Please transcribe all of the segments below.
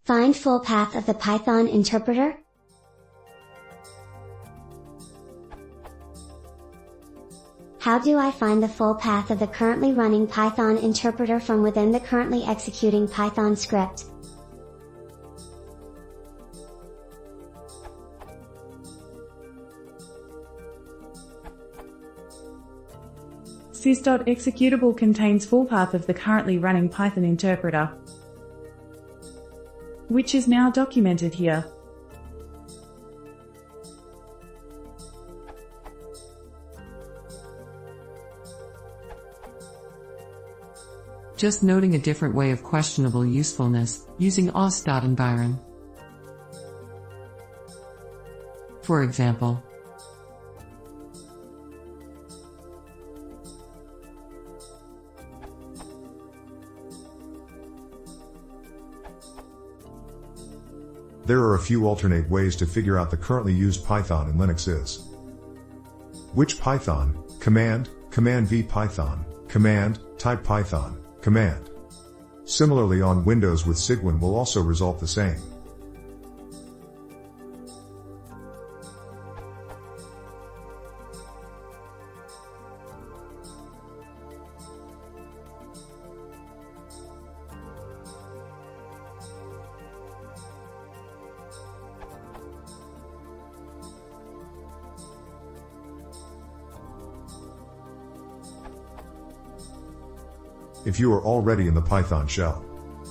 Find full path of the Python interpreter. How do I find the full path of the currently running Python interpreter from within the currently executing Python script? Sys.executable contains full path of the currently running Python interpreter, which is now documented here. Just noting a different way of questionable usefulness, using os.environ. For example, there are a few alternate ways to figure out the currently used Python in Linux is. Which Python, command, command v Python, command, type Python, command. Similarly on Windows with Cygwin will also result the same. If you are already in the Python shell,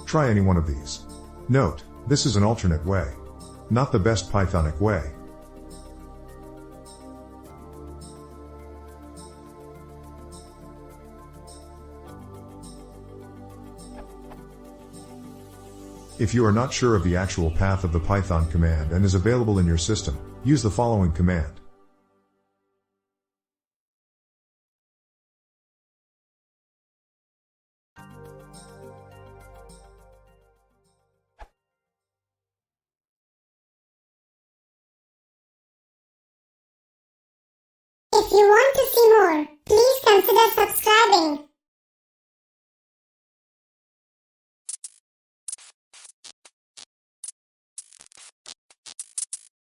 try any one of these. Note, this is an alternate way, not the best Pythonic way. If you are not sure of the actual path of the Python command and is available in your system, use the following command. If you want to see more, please consider subscribing.